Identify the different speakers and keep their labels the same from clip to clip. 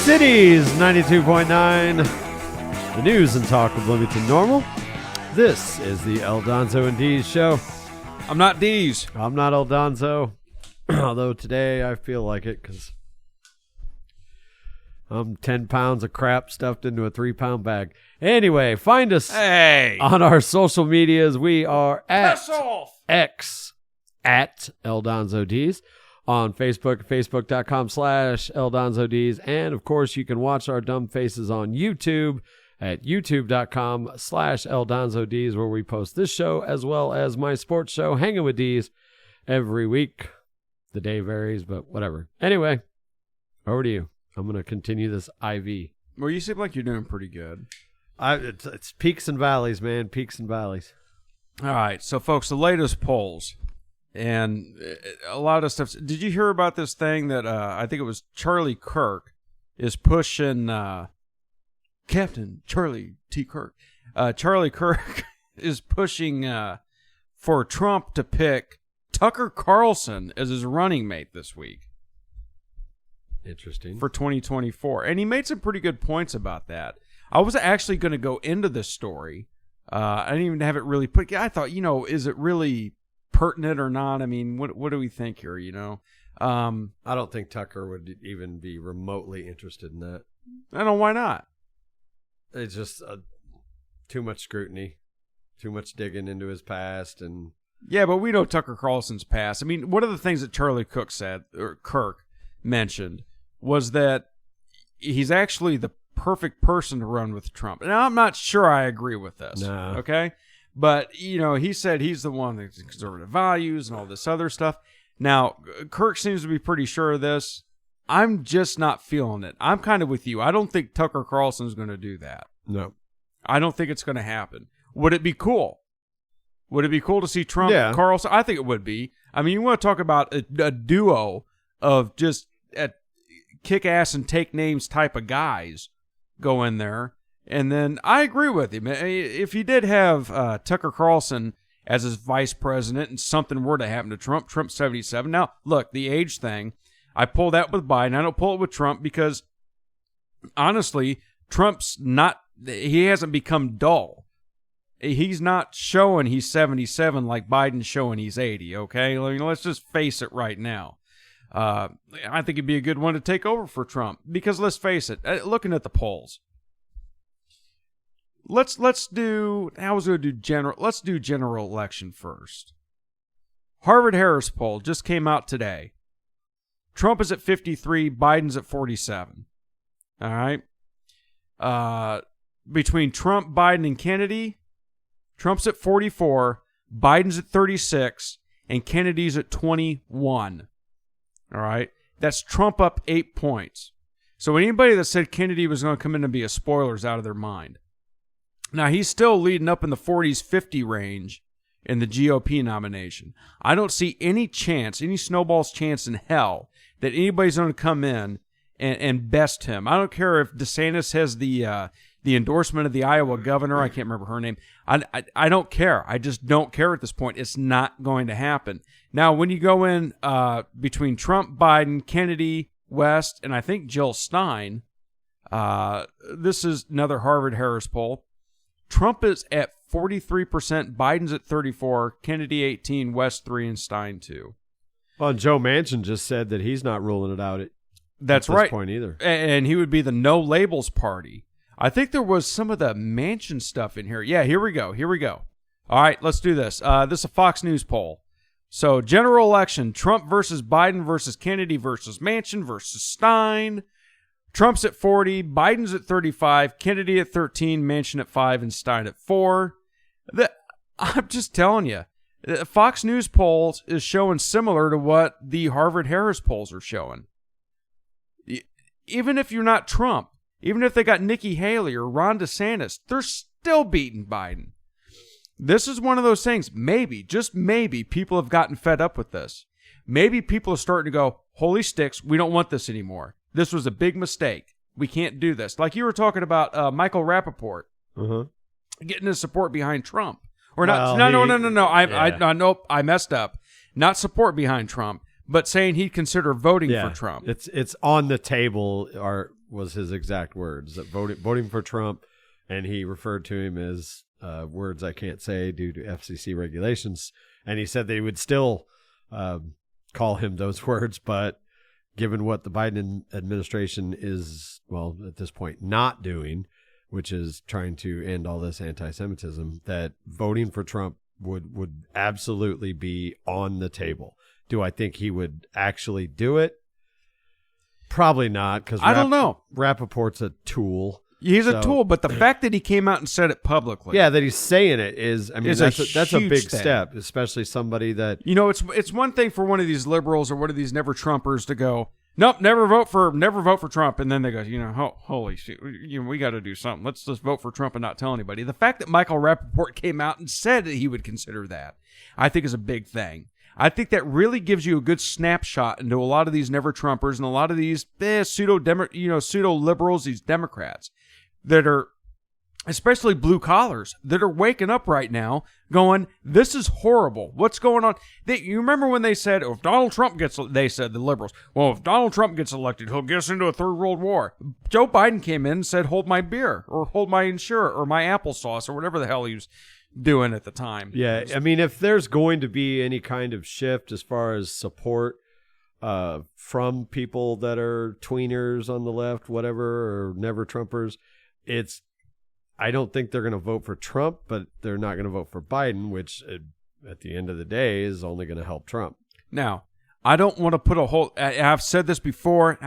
Speaker 1: Cities 92.9, the news and talk of Bloomington Normal. This is the El Donzo and Dees show.
Speaker 2: I'm not Dees.
Speaker 1: I'm not El Donzo, although today I feel like it because I'm 10 pounds of crap stuffed into a 3-pound bag. Anyway, find us on our social medias. We are at X at El Donzo Dees. On Facebook, facebook.com/EldonzoDs. And, of course, you can watch our dumb faces on YouTube at youtube.com/EldonzoDs, where we post this show as well as my sports show, Hanging with D's, every week. The day varies, but whatever. Anyway, over to you. I'm going to continue this IV.
Speaker 2: Well, you seem like you're doing pretty good.
Speaker 1: It's peaks and valleys, man. Peaks and valleys.
Speaker 2: All right. So, folks, the latest polls. And a lot of stuff. Did you hear about this thing that I think it was Charlie Kirk is pushing Captain Charlie T. Kirk? Charlie Kirk is pushing for Trump to pick Tucker Carlson as his running mate this week.
Speaker 1: Interesting.
Speaker 2: For 2024. And he made some pretty good points about that. I was actually going to go into this story. I didn't even have it really put. I thought, is it really pertinent or not? I mean, what do we think here, I
Speaker 1: don't think Tucker would even be remotely interested in that.
Speaker 2: I don't know, why not?
Speaker 1: It's just too much scrutiny, too much digging into his past. And
Speaker 2: yeah, but we know Tucker Carlson's past. I mean, one of the things that Charlie Kirk mentioned was that he's actually the perfect person to run with Trump. And I'm not sure I agree with this.
Speaker 1: No.
Speaker 2: Okay? But, he said he's the one that's conservative values and all this other stuff. Now, Kirk seems to be pretty sure of this. I'm just not feeling it. I'm kind of with you. I don't think Tucker Carlson's going to do that.
Speaker 1: No.
Speaker 2: I don't think it's going to happen. Would it be cool? Would it be cool to see Trump, Carlson? I think it would be. I mean, you want to talk about a duo of just kick ass and take names type of guys go in there. And then I agree with him. If he did have Tucker Carlson as his vice president and something were to happen to Trump, Trump's 77. Now, look, the age thing, I pull that with Biden. I don't pull it with Trump because, honestly, Trump's not, he hasn't become dull. He's not showing he's 77 like Biden's showing he's 80, okay? Let's just face it right now. I think it'd be a good one to take over for Trump because let's face it, looking at the polls, Let's do general election first. Harvard-Harris poll just came out today. Trump is at 53, Biden's at 47. All right. Between Trump, Biden, and Kennedy, Trump's at 44, Biden's at 36, and Kennedy's at 21. All right. That's Trump up 8 points. So anybody that said Kennedy was going to come in and be a spoiler is out of their mind. Now, he's still leading up in the 40s, 50 range in the GOP nomination. I don't see any snowball's chance in hell that anybody's going to come in and best him. I don't care if DeSantis has the endorsement of the Iowa governor. I can't remember her name. I don't care. I just don't care at this point. It's not going to happen. Now, when you go in between Trump, Biden, Kennedy, West, and I think Jill Stein, this is another Harvard-Harris poll. Trump is at 43%, Biden's at 34%, Kennedy 18%, West 3%, and Stein 2%.
Speaker 1: Well, Joe Manchin just said that he's not ruling it out at
Speaker 2: this
Speaker 1: point either.
Speaker 2: And he would be the no labels party. I think there was some of the Manchin stuff in here. Yeah, here we go. All right, let's do this. This is a Fox News poll. So, general election, Trump versus Biden versus Kennedy versus Manchin versus Stein. Trump's at 40, Biden's at 35, Kennedy at 13, Manchin at 5, and Stein at 4. I'm just telling you, Fox News polls is showing similar to what the Harvard-Harris polls are showing. Even if you're not Trump, even if they got Nikki Haley or Ron DeSantis, they're still beating Biden. This is one of those things, maybe, just maybe, people have gotten fed up with this. Maybe people are starting to go, holy sticks, we don't want this anymore. This was a big mistake. We can't do this. Like you were talking about Michael Rappaport getting his support behind Trump. Or not? No. Nope. I messed up. Not support behind Trump, but saying he'd consider voting for Trump.
Speaker 1: It's on the table, or was his exact words, that voting for Trump, and he referred to him as words I can't say due to FCC regulations. And he said they would still call him those words, but given what the Biden administration is, well, at this point, not doing, which is trying to end all this anti-Semitism, that voting for Trump would absolutely be on the table. Do I think he would actually do it? Probably not, because
Speaker 2: I don't know.
Speaker 1: Rappaport's a tool.
Speaker 2: He's a tool, but the fact that he came out and said it publicly,
Speaker 1: that he's saying it is, I mean, that's a big
Speaker 2: thing.
Speaker 1: step, especially somebody that,
Speaker 2: it's one thing for one of these liberals or one of these never Trumpers to go, nope, never vote for Trump, and then they go, holy shit, we got to do something. Let's just vote for Trump and not tell anybody. The fact that Michael Rappaport came out and said that he would consider that, I think is a big thing. I think that really gives you a good snapshot into a lot of these never Trumpers and a lot of these pseudo liberals, these Democrats that are, especially blue collars, that are waking up right now going, this is horrible. What's going on? You remember when they said, if Donald Trump they said, the liberals, well, if Donald Trump gets elected, he'll get us into a third world war. Joe Biden came in and said, hold my beer, or hold my insurer, or my applesauce, or whatever the hell he was doing at the time.
Speaker 1: Yeah, I mean, if there's going to be any kind of shift as far as support from people that are tweeners on the left, whatever, or never Trumpers, I don't think they're going to vote for Trump, but they're not going to vote for Biden, which at the end of the day is only going to help Trump.
Speaker 2: Now, I don't want to put I've said this before,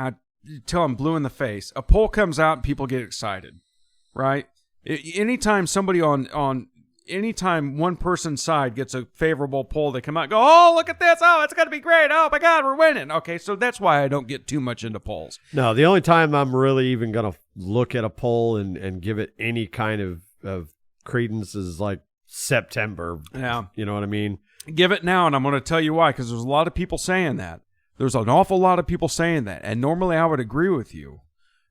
Speaker 2: till I'm blue in the face. A poll comes out and people get excited, right? Anytime anytime one person's side gets a favorable poll, they come out and go, oh, look at this. Oh, it's going to be great. Oh, my God, we're winning. Okay, so that's why I don't get too much into polls.
Speaker 1: No, the only time I'm really even going to look at a poll and give it any kind of credence is like September.
Speaker 2: Yeah.
Speaker 1: You know what I mean?
Speaker 2: Give it now, and I'm going to tell you why, because there's a lot of people saying that. There's an awful lot of people saying that, and normally I would agree with you,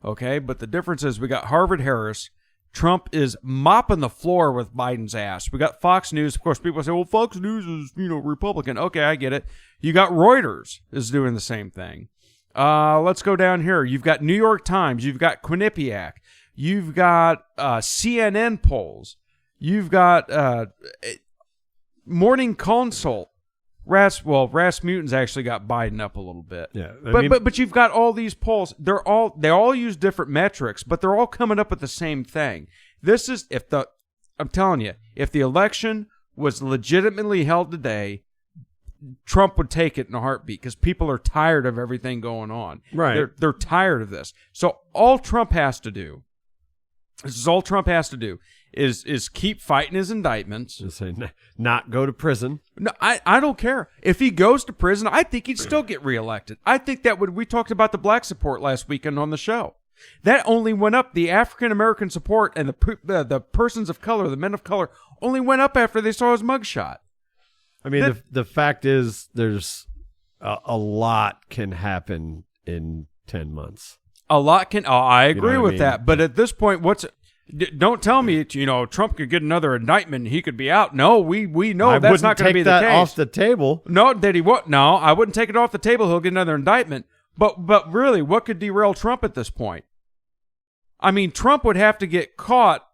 Speaker 2: okay? But the difference is we got Harvard-Harris. Trump is mopping the floor with Biden's ass. We got Fox News. Of course, people say, well, Fox News is, Republican. Okay, I get it. You got Reuters is doing the same thing. Let's go down here. You've got New York Times. You've got Quinnipiac. You've got CNN polls. You've got Morning Consult. Rasmussen's actually got Biden up a little bit.
Speaker 1: Yeah,
Speaker 2: but you've got all these polls. They all use different metrics, but they're all coming up with the same thing. I'm telling you, if the election was legitimately held today, Trump would take it in a heartbeat because people are tired of everything going on.
Speaker 1: Right.
Speaker 2: They're tired of this. So all Trump has to do, is keep fighting his indictments.
Speaker 1: Just say not go to prison.
Speaker 2: No, I don't care. If he goes to prison, I think he'd still get reelected. I think we talked about the black support last weekend on the show. That only went up. The African-American support and the persons of color, the men of color, only went up after they saw his mugshot.
Speaker 1: I mean, the fact is there's a lot can happen in 10 months.
Speaker 2: A lot can. I agree with
Speaker 1: that.
Speaker 2: that. But at this point, don't tell me, Trump could get another indictment and he could be out. No, we know that's not going to be the case.
Speaker 1: I wouldn't take that off the table.
Speaker 2: No, that he won't. No, I wouldn't take it off the table. He'll get another indictment. But really, what could derail Trump at this point? I mean, Trump would have to get caught.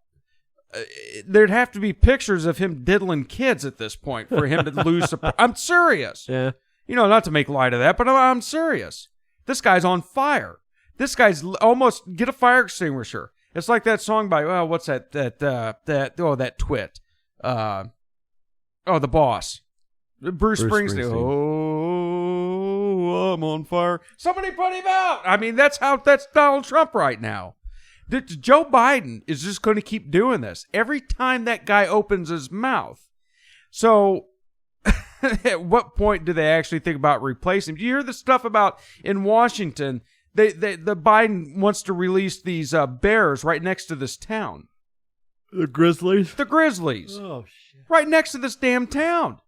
Speaker 2: There'd have to be pictures of him diddling kids at this point for him to lose support. I'm serious.
Speaker 1: Yeah.
Speaker 2: Not to make light of that, but I'm serious. This guy's on fire. This guy's almost get a fire extinguisher. It's like that song by what's that twit, the Boss, Bruce Springsteen. Oh, I'm on fire. Somebody put him out. I mean, that's Donald Trump right now. Joe Biden is just going to keep doing this every time that guy opens his mouth. So, at what point do they actually think about replacing him? Do you hear the stuff about in Washington? The Biden wants to release these bears right next to this town.
Speaker 1: The Grizzlies?
Speaker 2: The Grizzlies.
Speaker 1: Oh, shit.
Speaker 2: Right next to this damn town.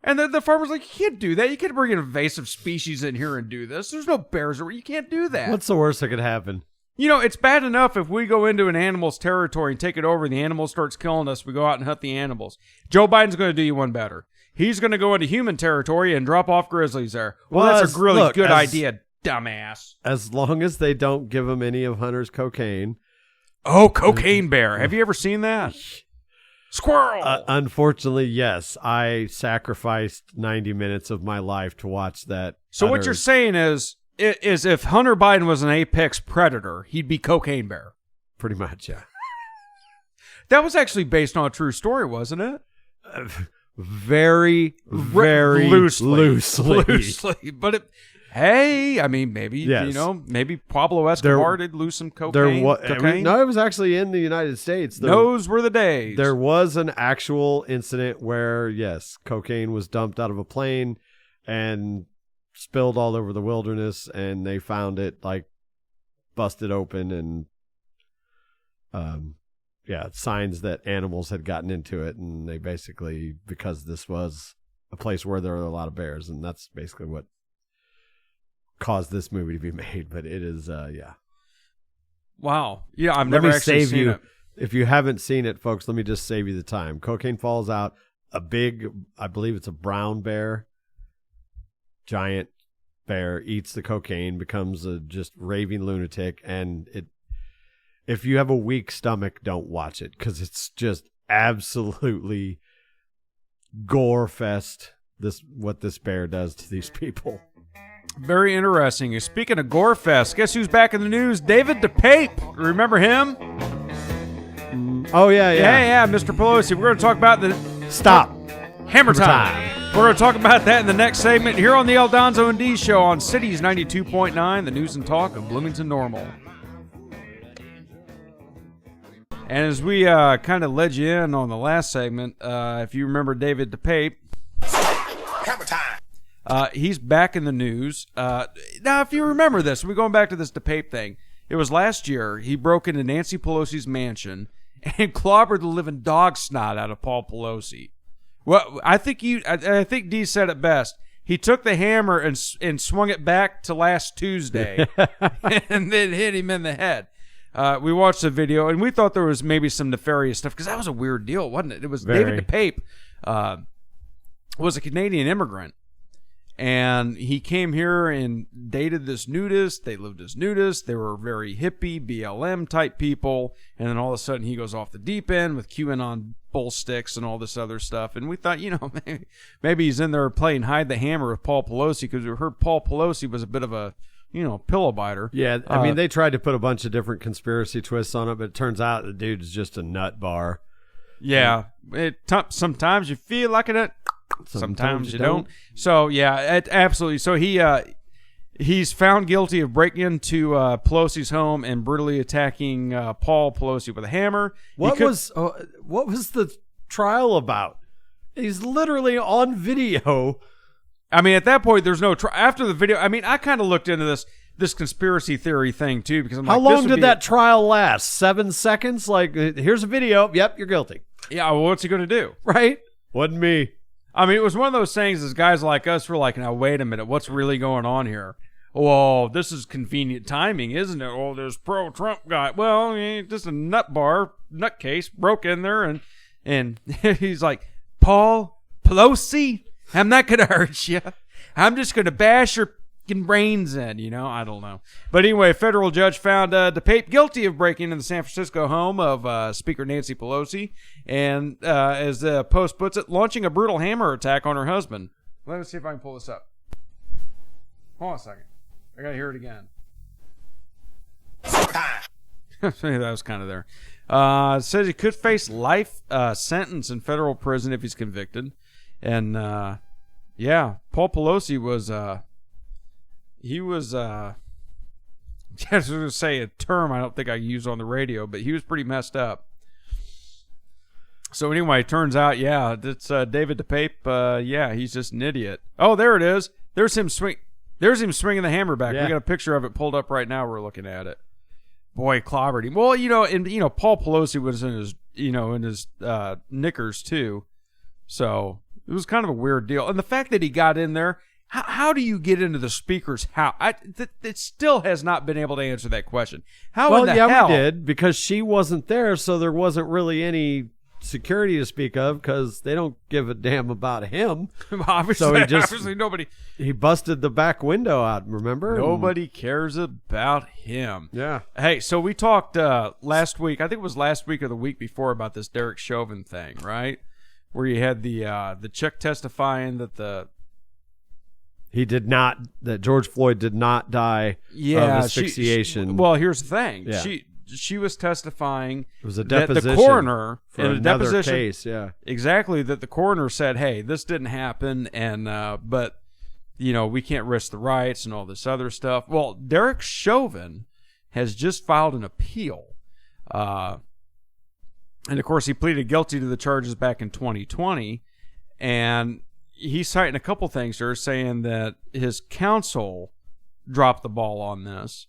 Speaker 2: And the farmer's like, you can't do that. You can't bring an invasive species in here and do this. There's no bears. You can't do that.
Speaker 1: What's the worst that could happen?
Speaker 2: It's bad enough if we go into an animal's territory and take it over and the animal starts killing us. We go out and hunt the animals. Joe Biden's going to do you one better. He's going to go into human territory and drop off grizzlies there. Well, that's a really good idea. dumbass.
Speaker 1: As long as they don't give him any of Hunter's cocaine.
Speaker 2: Oh, Cocaine Bear. Have you ever seen that? Squirrel.
Speaker 1: Unfortunately, yes. I sacrificed 90 minutes of my life to watch that.
Speaker 2: So what you're saying is if Hunter Biden was an apex predator, he'd be Cocaine Bear.
Speaker 1: Pretty much, yeah.
Speaker 2: That was actually based on a true story, wasn't it?
Speaker 1: Very loosely.
Speaker 2: But hey, I mean, maybe,
Speaker 1: yes.
Speaker 2: Maybe Pablo Escobar did lose some cocaine.
Speaker 1: No, it was actually in the United States.
Speaker 2: Those were the days.
Speaker 1: There was an actual incident where, yes, cocaine was dumped out of a plane and spilled all over the wilderness, and they found it, like, busted open and, signs that animals had gotten into it, and they basically, because this was a place where there were a lot of bears, and that's basically what caused this movie to be made. But it is,
Speaker 2: Wow. Yeah, I've never actually seen it.
Speaker 1: If you haven't seen it, folks, let me just save you the time. Cocaine falls out. A big, I believe it's a brown bear, giant bear, eats the cocaine, becomes a just raving lunatic, and if you have a weak stomach, don't watch it, because it's just absolutely gore fest. What this bear does to these people.
Speaker 2: Very interesting. Speaking of gore fest, guess who's back in the news? David DePape. Remember him?
Speaker 1: Oh yeah.
Speaker 2: Yeah, Mr. Pelosi. We're going to talk about the Hammer time. We're going to talk about that in the next segment here on the Aldonzo and D Show on Cities 92.9, the news and talk of Bloomington Normal. And as we kind of led you in on the last segment, if you remember David DePape, he's back in the news. Now, if you remember this, we're going back to this DePape thing. It was last year. He broke into Nancy Pelosi's mansion and clobbered the living dog snot out of Paul Pelosi. Well, I think Dee said it best. He took the hammer and swung it back to last Tuesday and then hit him in the head. We watched the video, and we thought there was maybe some nefarious stuff, because that was a weird deal, wasn't it? It was David DePape was a Canadian immigrant, and he came here and dated this nudist. They lived as nudists. They were very hippie, BLM-type people, and then all of a sudden he goes off the deep end with QAnon bull sticks and all this other stuff, and we thought, maybe he's in there playing hide the hammer with Paul Pelosi, because we heard Paul Pelosi was a bit of a pillow biter.
Speaker 1: Yeah, I mean, they tried to put a bunch of different conspiracy twists on it, but it turns out the dude is just a nut bar.
Speaker 2: Yeah, sometimes you feel like a nut, sometimes you don't. So, yeah, absolutely. So he's found guilty of breaking into Pelosi's home and brutally attacking Paul Pelosi with a hammer.
Speaker 1: What was the trial about? He's literally on video.
Speaker 2: I mean, at that point, there's no after the video. I mean, I kind of looked into this conspiracy theory thing too, because I'm
Speaker 1: how long did that trial last? 7 seconds? Like, here's a video. Yep, you're guilty.
Speaker 2: Yeah. Well, what's he going to do?
Speaker 1: Right? Wasn't me.
Speaker 2: I mean, it was one of those things. As guys like us were like, "Now wait a minute, what's really going on here?" Well, this is convenient timing, isn't it? Oh, there's pro-Trump guy. Well, just a nutcase broke in there, and he's like, Paul Pelosi, I'm not going to hurt you. I'm just going to bash your brains in, I don't know. But anyway, a federal judge found DePape guilty of breaking into the San Francisco home of Speaker Nancy Pelosi and, as the Post puts it, launching a brutal hammer attack on her husband. Let me see if I can pull this up. Hold on a second. I got to hear it again. That was kind of there. It says he could face life sentence in federal prison if he's convicted. And, yeah, Paul Pelosi was, I was going to say a term I don't think I use on the radio, but he was pretty messed up. So anyway, it turns out, yeah, it's David DePape. Yeah, he's just an idiot. Oh, there it is. There's him swinging the hammer back. Yeah. We got a picture of it pulled up right now. We're looking at it. Boy, clobbered him. Well, Paul Pelosi was in his knickers too. So it was kind of a weird deal. And the fact that he got in there, how do you get into the speaker's house? It still has not been able to answer that question. How in the hell?
Speaker 1: We did, because she wasn't there, so there wasn't really any security to speak of because they don't give a damn about him.
Speaker 2: Obviously nobody.
Speaker 1: He busted the back window out, remember?
Speaker 2: Nobody cares about him.
Speaker 1: Yeah.
Speaker 2: Hey, so we talked last week, I think it was last week or the week before, about this Derek Chauvin thing, right? Where you had the chick testifying that
Speaker 1: that George Floyd did not die of asphyxiation.
Speaker 2: Well, here's the thing.
Speaker 1: Yeah.
Speaker 2: She was testifying.
Speaker 1: It was a
Speaker 2: that
Speaker 1: deposition
Speaker 2: the coroner
Speaker 1: for
Speaker 2: in a
Speaker 1: another
Speaker 2: deposition
Speaker 1: case. Yeah,
Speaker 2: exactly. That the coroner said, "Hey, this didn't happen," and but we can't risk the rights and all this other stuff. Well, Derek Chauvin has just filed an appeal, and of course he pleaded guilty to the charges back in 2020, and he's citing a couple things here, saying that his counsel dropped the ball on this.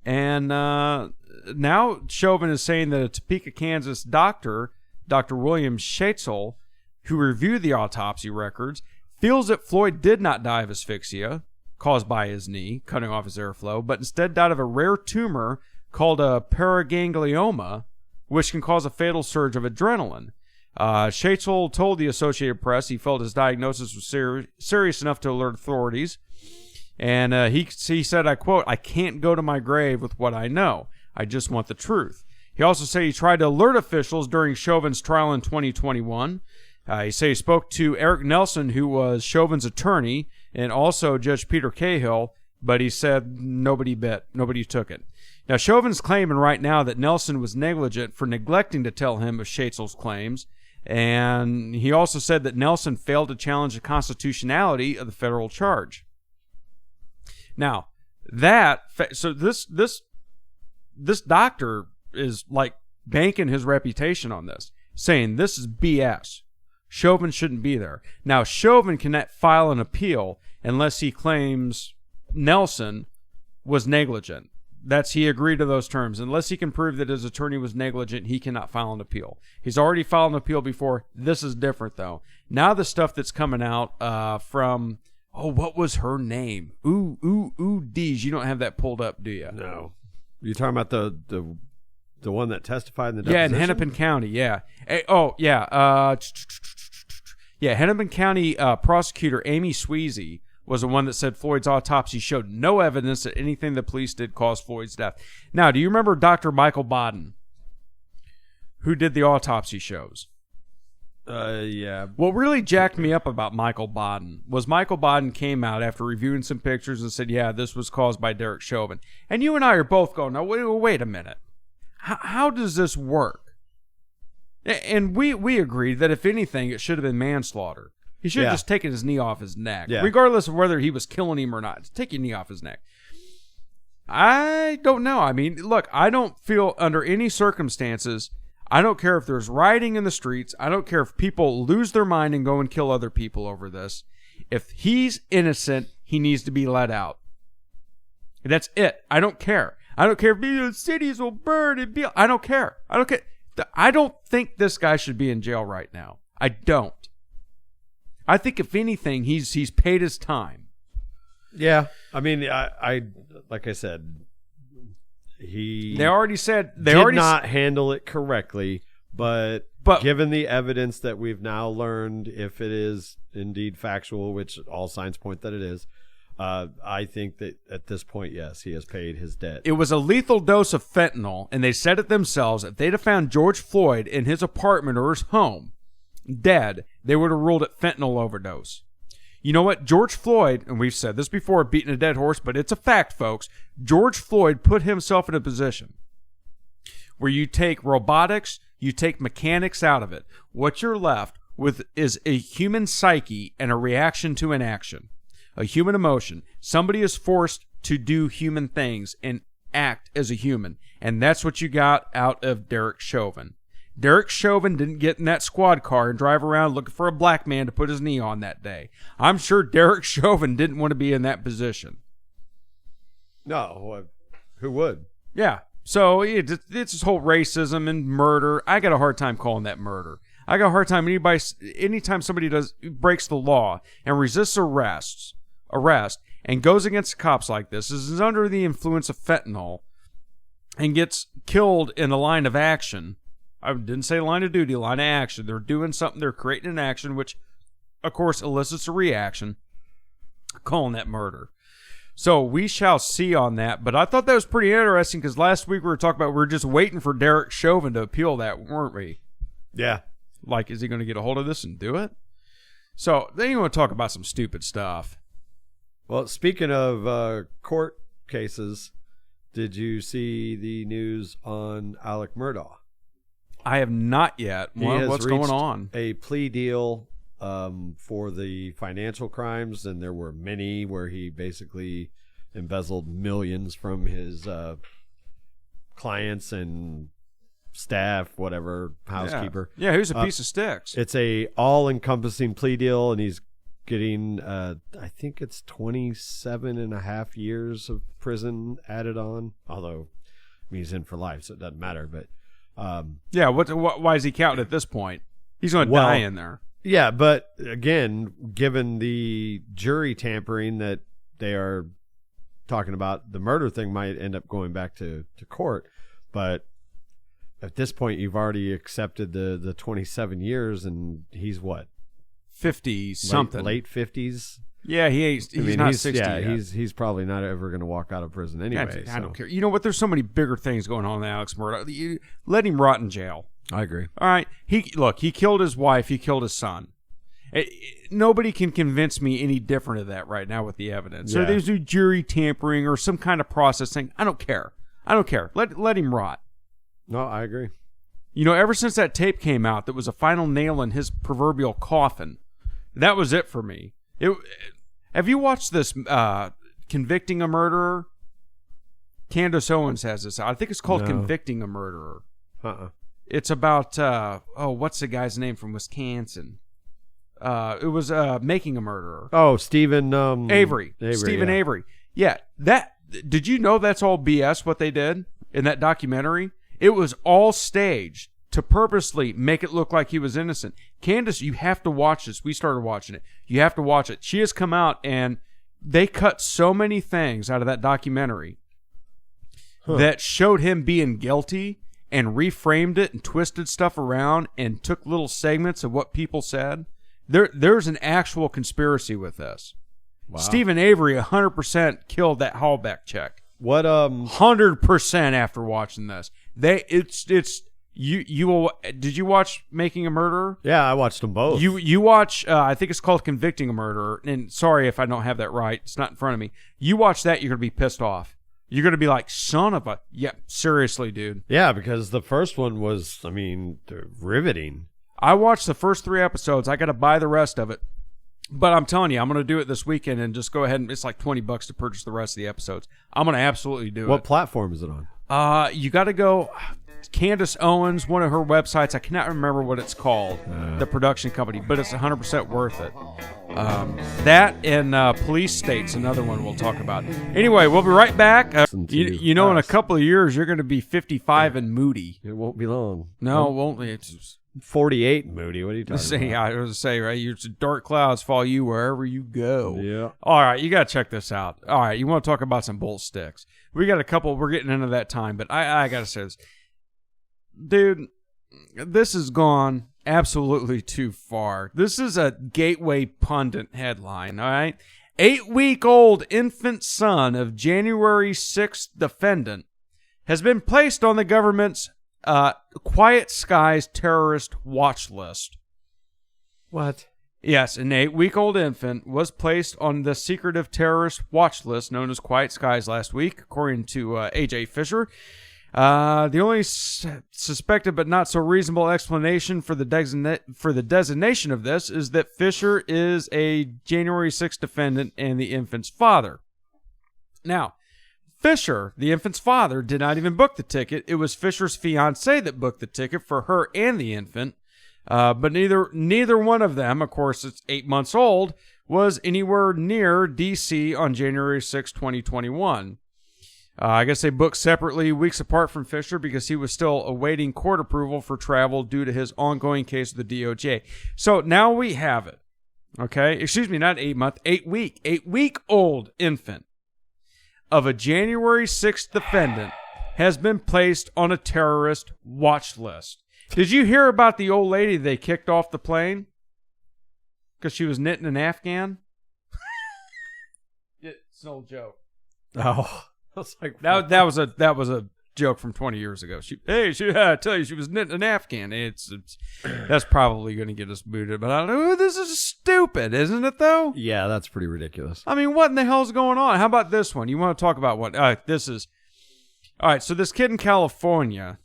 Speaker 2: And now Chauvin is saying that a Topeka, Kansas doctor, Dr. William Schatzel, who reviewed the autopsy records, feels that Floyd did not die of asphyxia caused by his knee, cutting off his airflow, but instead died of a rare tumor called a paraganglioma, which can cause a fatal surge of adrenaline. Schatzel told the Associated Press he felt his diagnosis was serious enough to alert authorities. And he said, I quote, "I can't go to my grave with what I know. I just want the truth." He also said he tried to alert officials during Chauvin's trial in 2021. He said he spoke to Eric Nelson, who was Chauvin's attorney, and also Judge Peter Cahill, but he said nobody took it. Now, Chauvin's claiming right now that Nelson was negligent for neglecting to tell him of Schatzel's claims. And he also said that Nelson failed to challenge the constitutionality of the federal charge. Now, this doctor is like banking his reputation on this, saying this is BS. Chauvin shouldn't be there. Now, Chauvin cannot file an appeal unless he claims Nelson was negligent. He agreed to those terms. Unless he can prove that his attorney was negligent, he cannot file an appeal. He's already filed an appeal before. This is different, though. Now the stuff that's coming out from, what was her name? Deej. You don't have that pulled up, do you?
Speaker 1: No. You're talking about the one that testified in the deposition?
Speaker 2: Yeah, in Hennepin County, yeah. Hennepin County prosecutor Amy Sweezy was the one that said Floyd's autopsy showed no evidence that anything the police did caused Floyd's death. Now, do you remember Dr. Michael Baden, who did the autopsy shows?
Speaker 1: Yeah.
Speaker 2: What really jacked me up about Michael Baden was Michael Baden came out after reviewing some pictures and said, yeah, this was caused by Derek Chauvin. And you and I are both going, now, wait a minute. How does this work? And we agreed that if anything, it should have been manslaughter. He should have just taken his knee off his neck, regardless of whether he was killing him or not. Just take your knee off his neck. I don't know. I mean, look, I don't feel under any circumstances, I don't care if there's rioting in the streets. I don't care if people lose their mind and go and kill other people over this. If he's innocent, he needs to be let out. That's it. I don't care. I don't care if cities will burn and be. I don't care. I don't care. I don't think this guy should be in jail right now. I don't. I think if anything, he's paid his time.
Speaker 1: Yeah, I mean, I like I said, they
Speaker 2: did
Speaker 1: not handle it correctly, but given the evidence that we've now learned, if it is indeed factual, which all signs point that it is, I think that at this point, yes, he has paid his debt.
Speaker 2: It was a lethal dose of fentanyl, and they said it themselves. If they'd have found George Floyd in his apartment or his home dead, they would have ruled it fentanyl overdose. You know what? George Floyd, and we've said this before, beating a dead horse, but it's a fact, folks. George Floyd put himself in a position where you take robotics, you take mechanics out of it. What you're left with is a human psyche and a reaction to an action, a human emotion. Somebody is forced to do human things and act as a human, and that's what you got out of Derek Chauvin. Derek Chauvin didn't get in that squad car and drive around looking for a black man to put his knee on that day. I'm sure Derek Chauvin didn't want to be in that position.
Speaker 1: No, who would?
Speaker 2: Yeah. So it's this whole racism and murder. I got a hard time calling that murder. I got a hard time anytime somebody breaks the law and resists arrest and goes against cops like this, is under the influence of fentanyl and gets killed in the line of action. I didn't say line of duty, line of action. They're doing something. They're creating an action, which, of course, elicits a reaction. Calling that murder. So we shall see on that. But I thought that was pretty interesting because last week we were talking about we were just waiting for Derek Chauvin to appeal that, weren't we?
Speaker 1: Yeah.
Speaker 2: Like, is he going to get a hold of this and do it? So then you want to talk about some stupid stuff.
Speaker 1: Well, speaking of court cases, did you see the news on Alec Murdaugh?
Speaker 2: I have not yet. What's going on?
Speaker 1: A plea deal for the financial crimes, and there were many where he basically embezzled millions from his clients and staff, whatever, housekeeper.
Speaker 2: Yeah, who's a piece of sticks?
Speaker 1: It's a all-encompassing plea deal, and he's getting, I think it's 27 and a half years of prison added on, although he's in for life, so it doesn't matter. But
Speaker 2: why is he counting at this point? He's going to die in there.
Speaker 1: Yeah, but again, given the jury tampering that they are talking about, the murder thing might end up going back to court. But at this point, you've already accepted the 27 years, and he's what?
Speaker 2: 50 something.
Speaker 1: Late 50s.
Speaker 2: Yeah, he's not 60 yet.
Speaker 1: He's probably not ever going to walk out of prison anyway.
Speaker 2: I don't care. You know what? There's so many bigger things going on with Alex Murdaugh. Let him rot in jail.
Speaker 1: I agree.
Speaker 2: All right. He killed his wife. He killed his son. Nobody can convince me any different of that right now with the evidence. So there's no jury tampering or some kind of processing. I don't care. Let him rot.
Speaker 1: No, I agree.
Speaker 2: You know, ever since that tape came out that was a final nail in his proverbial coffin, that was it for me. Have you watched this Convicting a Murderer? Candace Owens has this. I think it's called Convicting a Murderer. It's about, what's the guy's name from Wisconsin? It was Making a Murderer.
Speaker 1: Oh, Stephen
Speaker 2: Avery. Stephen Avery. Yeah, did you know that's all BS what they did in that documentary? It was all staged to purposely make it look like he was innocent. Candace, you have to watch this. We started watching it. You have to watch it. She has come out, and they cut so many things out of that documentary that showed him being guilty and reframed it and twisted stuff around and took little segments of what people said. There's an actual conspiracy with this. Wow. Stephen Avery 100% killed that Hallback check.
Speaker 1: What
Speaker 2: 100% after watching this. You will. Did you watch Making a Murderer?
Speaker 1: Yeah, I watched them both.
Speaker 2: You watch. I think it's called Convicting a Murderer. And sorry if I don't have that right. It's not in front of me. You watch that, you're gonna be pissed off. You're gonna be like, son of a. Yeah, seriously, dude.
Speaker 1: Yeah, because the first one was, riveting.
Speaker 2: I watched the first 3 episodes. I got to buy the rest of it. But I'm telling you, I'm going to do it this weekend and just go ahead and it's like $20 to purchase the rest of the episodes. I'm going to absolutely do it.
Speaker 1: What platform is it on?
Speaker 2: You got to go. Candace Owens, one of her websites. I cannot remember what it's called, the production company, but it's 100% worth it. That and Police State's another one we'll talk about. Anyway, we'll be right back. In a couple of years, you're going to be 55 and moody.
Speaker 1: It won't be long.
Speaker 2: No, it won't. It's
Speaker 1: 48 moody. What are you talking about?
Speaker 2: I was going to say, right? Your dark clouds follow you wherever you go.
Speaker 1: Yeah.
Speaker 2: All right, you got to check this out. All right, you want to talk about some bolt sticks. We got a couple. We're getting into that time, but I got to say this. Dude, this has gone absolutely too far. This is a Gateway Pundit headline, all right? 8-week-old infant son of January 6th defendant has been placed on the government's Quiet Skies terrorist watch list.
Speaker 1: What?
Speaker 2: Yes, an 8-week-old infant was placed on the secretive terrorist watch list known as Quiet Skies last week, according to A.J. Fisher. The only suspected but not so reasonable explanation for the designation of this is that Fisher is a January 6th defendant and the infant's father. Now, Fisher, the infant's father, did not even book the ticket. It was Fisher's fiancée that booked the ticket for her and the infant. But neither one of them, of course it's 8 months old, was anywhere near D.C. on January 6, 2021. I guess they booked separately weeks apart from Fisher because he was still awaiting court approval for travel due to his ongoing case with the DOJ. So now we have it. Okay? Excuse me, not 8 month, 8-week-old infant of a January 6th defendant has been placed on a terrorist watch list. Did you hear about the old lady they kicked off the plane because she was knitting an Afghan? It's an old joke.
Speaker 1: Oh, I was like,
Speaker 2: that was a joke from 20 years ago. I tell you, she was knitting an Afghan. That's probably going to get us booted. But I don't know. This is stupid, isn't it? Though.
Speaker 1: Yeah, that's pretty ridiculous.
Speaker 2: I mean, what in the hell's going on? How about this one? You want to talk about what? All right, all right. So this kid in California,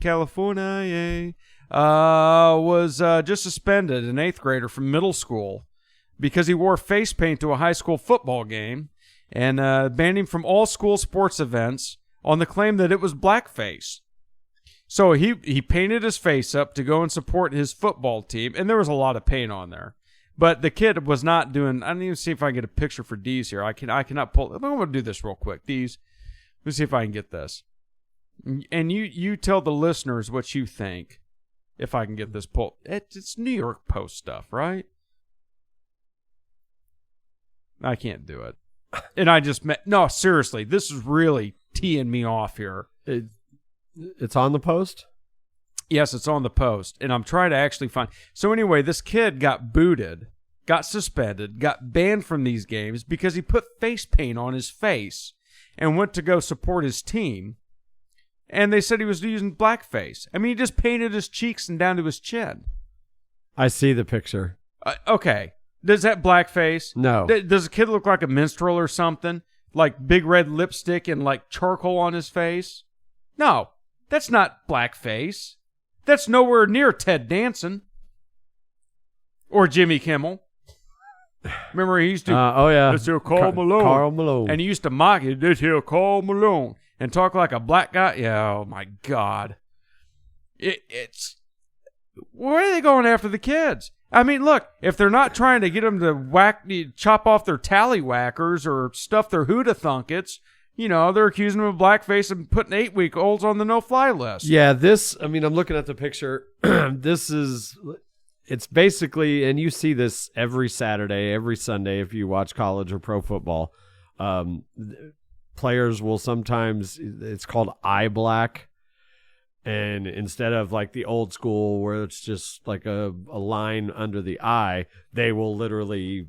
Speaker 2: was just suspended, an 8th grader from middle school, because he wore face paint to a high school football game, and banned him from all school sports events on the claim that it was blackface. So he painted his face up to go and support his football team, and there was a lot of paint on there. But the kid was not doing. I don't even see if I can get a picture for Deez here. I cannot pull. I'm going to do this real quick. Deez, let me see if I can get this. And you tell the listeners what you think. If I can get this pulled, it's New York Post stuff, right? I can't do it. And I just no, seriously, this is really teeing me off here.
Speaker 1: It's on the Post?
Speaker 2: Yes, it's on the Post. And I'm trying to actually find. So anyway, this kid got booted, got suspended, got banned from these games because he put face paint on his face and went to go support his team. And they said he was using blackface. I mean, he just painted his cheeks and down to his chin.
Speaker 1: I see the picture.
Speaker 2: Okay. Does that blackface?
Speaker 1: No.
Speaker 2: Does the kid look like a minstrel or something? Like big red lipstick and like charcoal on his face? No. That's not blackface. That's nowhere near Ted Danson. Or Jimmy Kimmel. Remember he used to...
Speaker 1: oh, yeah.
Speaker 2: This here Carl Malone.
Speaker 1: Carl Malone.
Speaker 2: And he used to mock it. This here Carl Malone. And talk like a black guy? Yeah, oh my God. It's... Where are they going after the kids? I mean, look, if they're not trying to get them to chop off their tallywhackers or stuff their hooda-thunkets, they're accusing them of blackface and putting 8-week-olds on the no-fly list.
Speaker 1: Yeah, I'm looking at the picture. It's basically, and you see this every Saturday, every Sunday if you watch college or pro football. Players will sometimes, it's called eye black. And instead of like the old school where it's just like a line under the eye, they will literally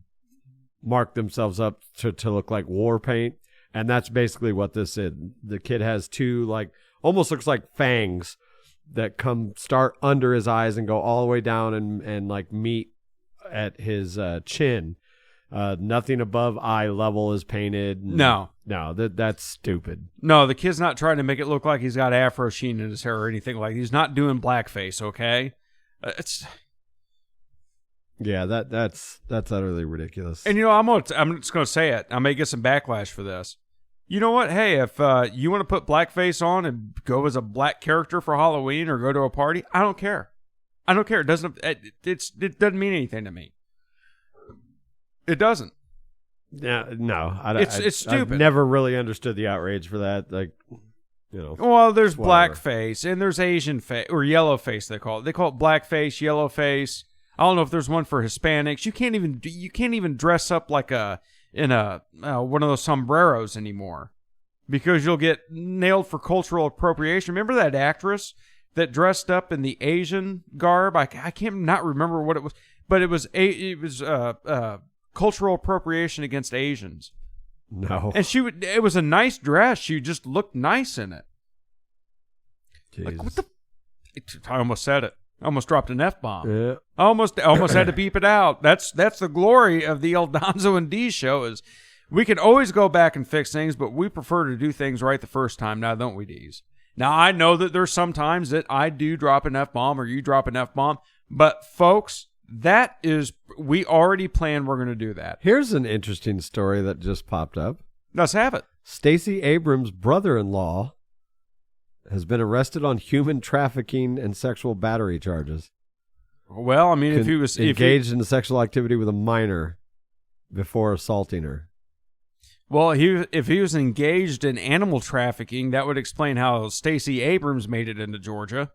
Speaker 1: mark themselves up to look like war paint. And that's basically what this is. The kid has two, almost looks like fangs that start under his eyes and go all the way down and meet at his chin. Nothing above eye level is painted.
Speaker 2: No,
Speaker 1: that's stupid.
Speaker 2: No, the kid's not trying to make it look like he's got afro sheen in his hair or anything like that. He's not doing blackface, okay?
Speaker 1: Yeah, that's utterly ridiculous.
Speaker 2: And I'm just gonna say it. I may get some backlash for this. You know what? Hey, if you want to put blackface on and go as a black character for Halloween or go to a party, I don't care. It doesn't mean anything to me. It doesn't.
Speaker 1: Yeah, no.
Speaker 2: It's stupid.
Speaker 1: I've never really understood the outrage for that.
Speaker 2: Well, there's blackface and there's Asian face or yellow face. They call it blackface, yellow face. I don't know if there's one for Hispanics. You can't even dress up like in one of those sombreros anymore because you'll get nailed for cultural appropriation. Remember that actress that dressed up in the Asian garb? I can't not remember what it was, but it was cultural appropriation against Asians.
Speaker 1: No.
Speaker 2: And it was a nice dress. She just looked nice in it.
Speaker 1: Jeez.
Speaker 2: Like, what the? I almost said it. I almost dropped an F-bomb.
Speaker 1: Yeah.
Speaker 2: I almost had to beep it out. That's the glory of the Aldonzo and D show is we can always go back and fix things, but we prefer to do things right the first time now, don't we, D's? Now, I know that there's some times that I do drop an F-bomb or you drop an F-bomb, but folks, we already planned we're going to do that.
Speaker 1: Here's an interesting story that just popped up.
Speaker 2: Let's have it.
Speaker 1: Stacey Abrams' brother-in-law has been arrested on human trafficking and sexual battery charges.
Speaker 2: Well, I mean, if he was
Speaker 1: engaged in sexual activity with a minor before assaulting her.
Speaker 2: Well, if he was engaged in animal trafficking, that would explain how Stacey Abrams made it into Georgia.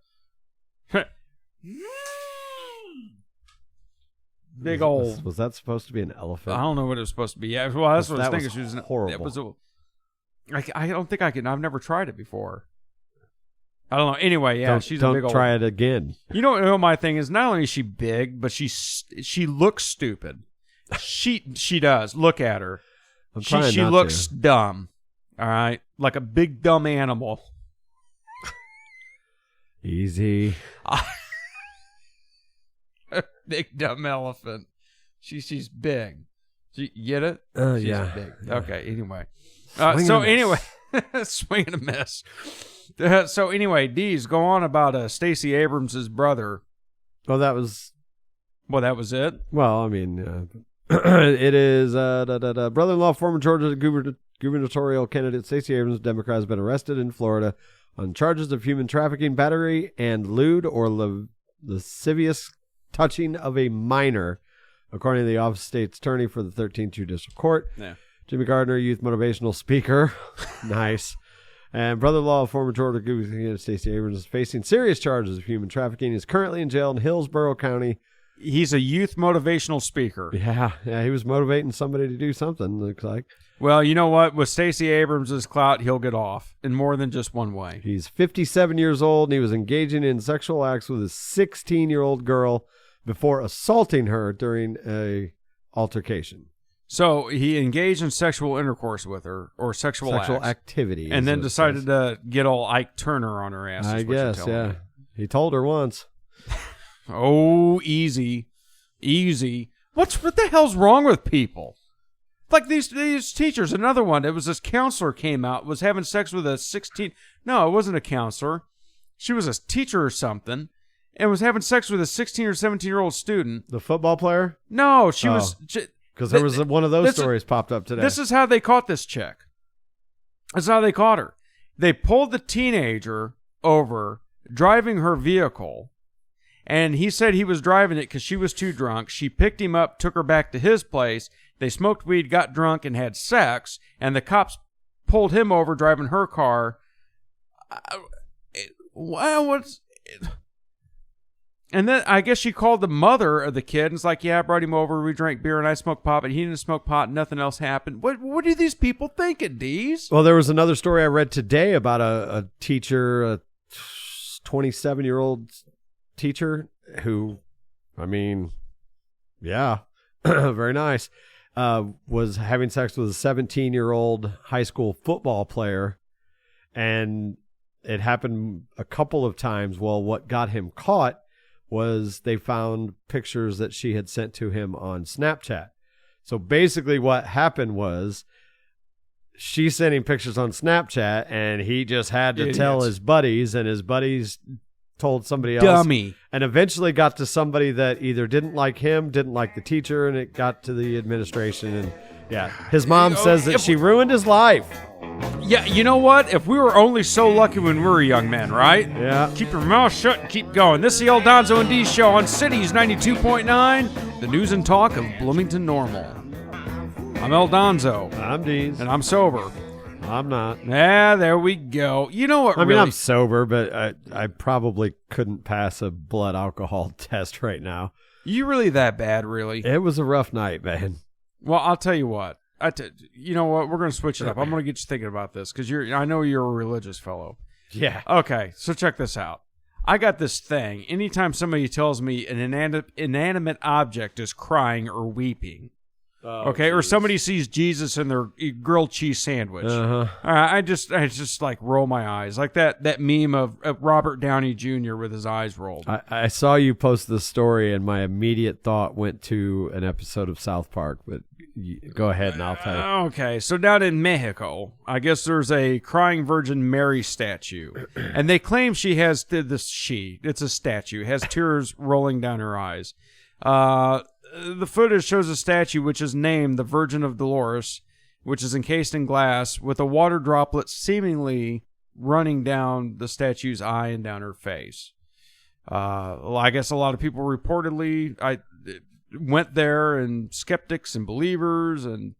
Speaker 2: Big old.
Speaker 1: Was that supposed to be an elephant?
Speaker 2: I don't know what it was supposed to be. Yeah, well, that's what I was thinking. She was
Speaker 1: horrible.
Speaker 2: I don't think I can. I've never tried it before. I don't know. Anyway, yeah, she's a big
Speaker 1: Don't
Speaker 2: old...
Speaker 1: try it again.
Speaker 2: You know what my thing is? Not only is she big, but she looks stupid. She does. Look at her. She looks dumb. All right? Like a big dumb animal.
Speaker 1: Easy.
Speaker 2: Big dumb elephant. She's big. You get it? She's big.
Speaker 1: Yeah.
Speaker 2: Okay, anyway. Swing and a miss. So anyway, D's go on about Stacey Abrams' brother.
Speaker 1: Well, that was
Speaker 2: it?
Speaker 1: Well, I mean, it is brother-in-law, former Georgia gubernatorial candidate Stacey Abrams, Democrat, has been arrested in Florida on charges of human trafficking, battery, and lewd or lascivious touching of a minor, according to the Office of State's Attorney for the 13th Judicial Court.
Speaker 2: Yeah.
Speaker 1: Jimmy Gardner, youth motivational speaker. Nice. And brother-in-law of former Georgia gubernatorial Stacey Abrams is facing serious charges of human trafficking. He is currently in jail in Hillsborough County.
Speaker 2: He's a youth motivational speaker.
Speaker 1: Yeah, he was motivating somebody to do something, looks like.
Speaker 2: Well, you know what? With Stacey Abrams' clout, he'll get off in more than just one way.
Speaker 1: He's 57 years old, and he was engaging in sexual acts with a 16-year-old girl before assaulting her during a altercation.
Speaker 2: So he engaged in sexual intercourse with her, or sexual
Speaker 1: activity.
Speaker 2: And then decided to get all Ike Turner on her ass.
Speaker 1: I guess, yeah. Me. He told her once.
Speaker 2: Oh, easy. What the hell's wrong with people? Like these teachers, another one. It was this counselor came out, was having sex with a 16... No, it wasn't a counselor. She was a teacher or something, and was having sex with a 16 or 17-year-old student.
Speaker 1: The football player?
Speaker 2: No, she was...
Speaker 1: Because there was one of those stories popped up today.
Speaker 2: This is how they caught this chick. That's how they caught her. They pulled the teenager over, driving her vehicle, and he said he was driving it because she was too drunk. She picked him up, took her back to his place. They smoked weed, got drunk, and had sex, and the cops pulled him over driving her car. And then I guess she called the mother of the kid and was like, yeah, I brought him over. We drank beer and I smoked pot, but he didn't smoke pot. Nothing else happened. What are these people thinking, Dees?
Speaker 1: Well, there was another story I read today about a teacher, a 27-year-old teacher who, I mean, yeah, very nice, was having sex with a 17-year-old high school football player. And it happened a couple of times. Well, what got him caught was they found pictures that she had sent to him on Snapchat. So basically what happened was she sent him pictures on Snapchat, and he just had to tell his buddies, and his buddies told somebody else.
Speaker 2: Dummy.
Speaker 1: And eventually got to somebody that either didn't like him, didn't like the teacher, and it got to the administration. And yeah, his mom says that she ruined his life.
Speaker 2: Yeah, you know what? If we were only so lucky when we were young men, right?
Speaker 1: Yeah.
Speaker 2: Keep your mouth shut and keep going. This is the El Donzo and D Show on Cities 92.9, the news and talk of Bloomington Normal. I'm El Donzo.
Speaker 1: I'm Deez.
Speaker 2: And I'm sober.
Speaker 1: I'm not.
Speaker 2: Yeah, there we go. You know what?
Speaker 1: I mean, I'm sober, but I probably couldn't pass a blood alcohol test right now.
Speaker 2: You really that bad, really?
Speaker 1: It was a rough night, man.
Speaker 2: Well, I'll tell you what. You know what? We're going to switch it up. I'm going to get you thinking about this because I know you're a religious fellow.
Speaker 1: Yeah.
Speaker 2: Okay, so check this out. I got this thing. Anytime somebody tells me an inanimate object is crying or weeping, okay, geez. Or somebody sees Jesus in their grilled cheese sandwich, I just like roll my eyes, like that meme of Robert Downey Jr. with his eyes rolled.
Speaker 1: I saw you post this story, and my immediate thought went to an episode of South Park, but go ahead and I'll tell you.
Speaker 2: Okay, so down in Mexico, I guess there's a crying Virgin Mary statue, and they claim she has it's a statue, has tears rolling down her eyes. The footage shows a statue which is named the Virgin of Dolores, which is encased in glass with a water droplet seemingly running down the statue's eye and down her face. I guess a lot of people reportedly went there, and skeptics and believers and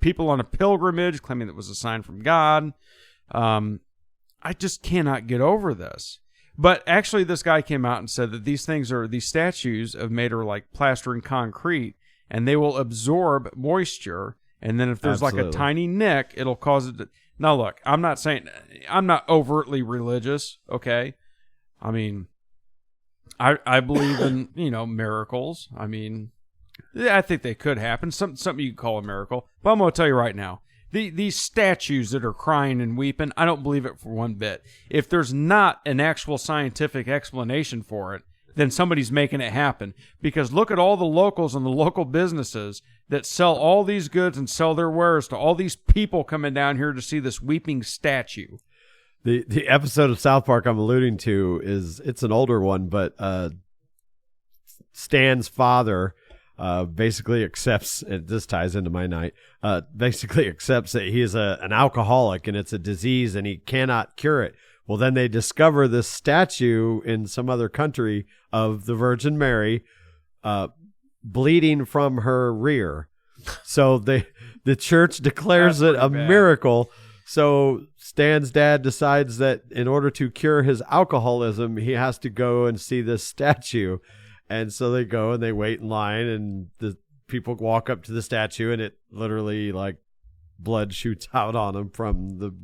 Speaker 2: people on a pilgrimage claiming it was a sign from God. I just cannot get over this. But actually, this guy came out and said that these statues have made her like plaster and concrete, and they will absorb moisture. And then if there's like a tiny nick, it'll cause it to... Now, look, I'm not overtly religious, okay? I mean, I believe in, miracles. I mean, yeah, I think they could happen. Something you could call a miracle. But I'm going to tell you right now, these statues that are crying and weeping, I don't believe it for one bit. If there's not an actual scientific explanation for it, then somebody's making it happen. Because look at all the locals and the local businesses that sell all these goods and sell their wares to all these people coming down here to see this weeping statue.
Speaker 1: The episode of South Park I'm alluding to it's an older one, but Stan's father basically accepts, and this ties into my night, basically accepts that he is an alcoholic and it's a disease and he cannot cure it. Well, then they discover this statue in some other country of the Virgin Mary bleeding from her rear. So the church declares it a miracle. So Stan's dad decides that in order to cure his alcoholism, he has to go and see this statue. And so they go and they wait in line, and the people walk up to the statue, and it literally, like, blood shoots out on them from the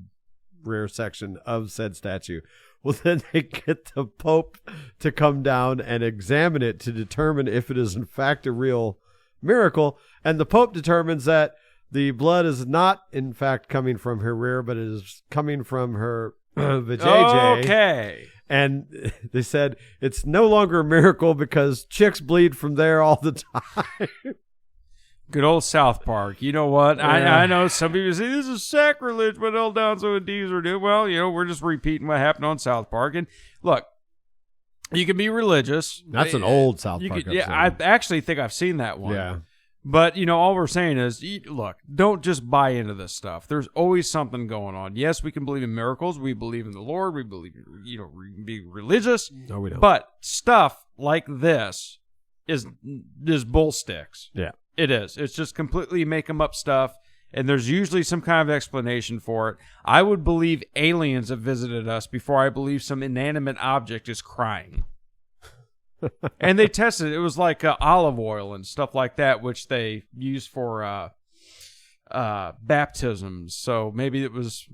Speaker 1: rear section of said statue. Well, then they get the Pope to come down and examine it to determine if it is in fact a real miracle. And the Pope determines that the blood is not in fact coming from her rear, but it is coming from her vajayjay.
Speaker 2: Okay.
Speaker 1: And they said it's no longer a miracle because chicks bleed from there all the time.
Speaker 2: Good old South Park. You know what?
Speaker 1: Yeah.
Speaker 2: I know some people say this is sacrilege, what El Donzo and D's are doing. Well, we're just repeating what happened on South Park. And look, you can be religious.
Speaker 1: That's an old South Park episode.
Speaker 2: Yeah, I actually think I've seen that one.
Speaker 1: Yeah.
Speaker 2: But, all we're saying is, look, don't just buy into this stuff. There's always something going on. Yes, we can believe in miracles. We believe in the Lord. We believe, be religious.
Speaker 1: No, we don't.
Speaker 2: But stuff like this is bull sticks.
Speaker 1: Yeah.
Speaker 2: It is. It's just completely make them up stuff, and there's usually some kind of explanation for it. I would believe aliens have visited us before I believe some inanimate object is crying. And they tested it. It was like olive oil and stuff like that, which they use for baptisms. So maybe it was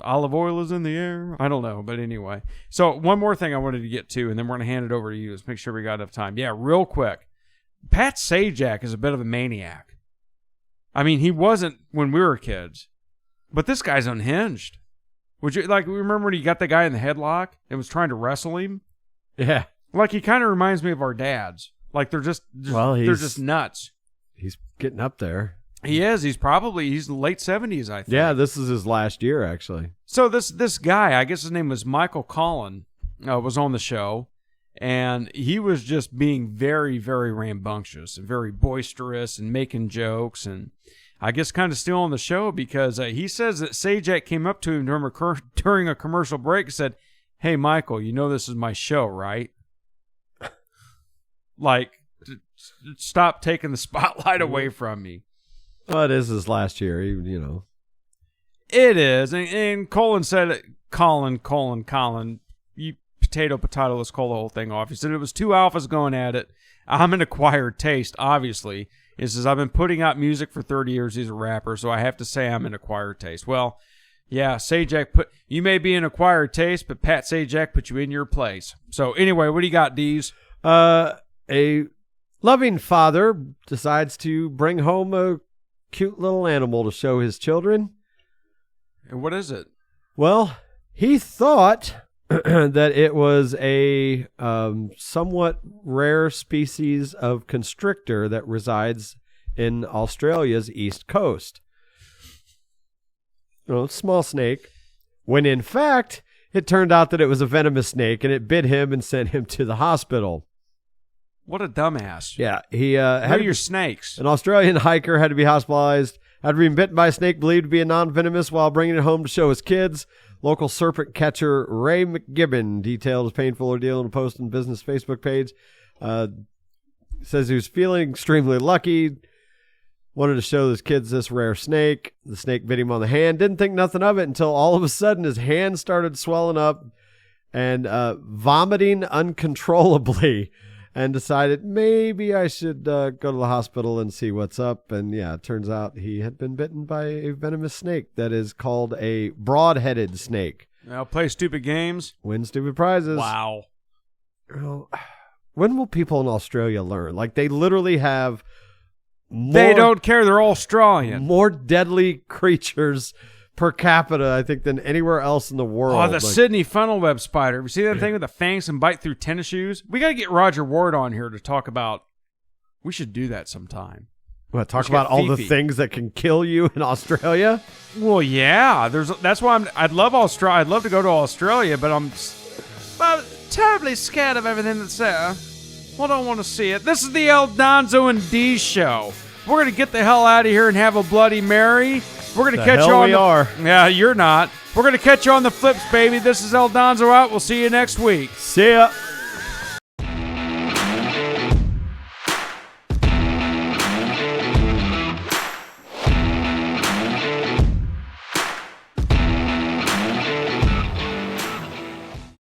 Speaker 2: olive oil is in the air. I don't know. But anyway. So one more thing I wanted to get to, and then we're going to hand it over to you. Let's make sure we got enough time. Yeah, real quick. Pat Sajak is a bit of a maniac. I mean, he wasn't when we were kids. But this guy's unhinged. Would you remember when he got the guy in the headlock and was trying to wrestle him?
Speaker 1: Yeah.
Speaker 2: Like, he kind of reminds me of our dads. Like, they're just nuts.
Speaker 1: He's getting up there.
Speaker 2: He is. He's late 70s, I think.
Speaker 1: Yeah, this is his last year, actually.
Speaker 2: So this guy, I guess his name was Michael Collin, was on the show. And he was just being very, very rambunctious and very boisterous and making jokes. And I guess kind of still on the show because he says that Sajak came up to him during a commercial break and said, "Hey, Michael, this is my show, right? Like, stop taking the spotlight away from me."
Speaker 1: Well, it is his last year,
Speaker 2: It is. And Colin said it. Colin, you potato, let's call the whole thing off. He said it was two alphas going at it. I'm an acquired taste, obviously. He says, I've been putting out music for 30 years. He's a rapper, so I have to say I'm an acquired taste. Well, yeah, Sajak you may be an acquired taste, but Pat Sajak put you in your place. So anyway, what do you got, Dees?
Speaker 1: A loving father decides to bring home a cute little animal to show his children.
Speaker 2: And what is it?
Speaker 1: Well, he thought that it was a somewhat rare species of constrictor that resides in Australia's east coast. Small snake. When in fact, it turned out that it was a venomous snake, and it bit him and sent him to the hospital.
Speaker 2: What a dumbass.
Speaker 1: Yeah, he
Speaker 2: had your snakes.
Speaker 1: An Australian hiker had to be hospitalized after being bitten by a snake believed to be a non-venomous while bringing it home to show his kids. Local serpent catcher Ray McGibbon detailed his painful ordeal in a post on the business Facebook page. Says he was feeling extremely lucky. Wanted to show his kids this rare snake. The snake bit him on the hand. Didn't think nothing of it until all of a sudden his hand started swelling up and vomiting uncontrollably. and decided maybe I should go to the hospital and see what's up. And yeah, it turns out he had been bitten by a venomous snake that is called a broad-headed snake.
Speaker 2: Now play stupid games.
Speaker 1: Win stupid prizes.
Speaker 2: Wow.
Speaker 1: Well, when will people in Australia learn? Like, they literally have
Speaker 2: they don't care. They're Australian.
Speaker 1: More deadly creatures per capita, I think, than anywhere else in the world.
Speaker 2: Oh, the Sydney funnel web spider. You see that thing with the fangs and bite through tennis shoes? We got to get Roger Ward on here to talk about. We should do that sometime.
Speaker 1: What, talk about all the things that can kill you in Australia?
Speaker 2: Well, yeah. That's why I'd love Australia. I'd love to go to Australia, but I'm terribly scared of everything that's there. Well, I don't want to see it. This is the El Donzo and D show. We're going to get the hell out of here and have a Bloody Mary. We're going to catch you on
Speaker 1: we are.
Speaker 2: Yeah, you're not. We're going to catch you on the flips, baby. This is El Donzo out. We'll see you next week.
Speaker 1: See ya.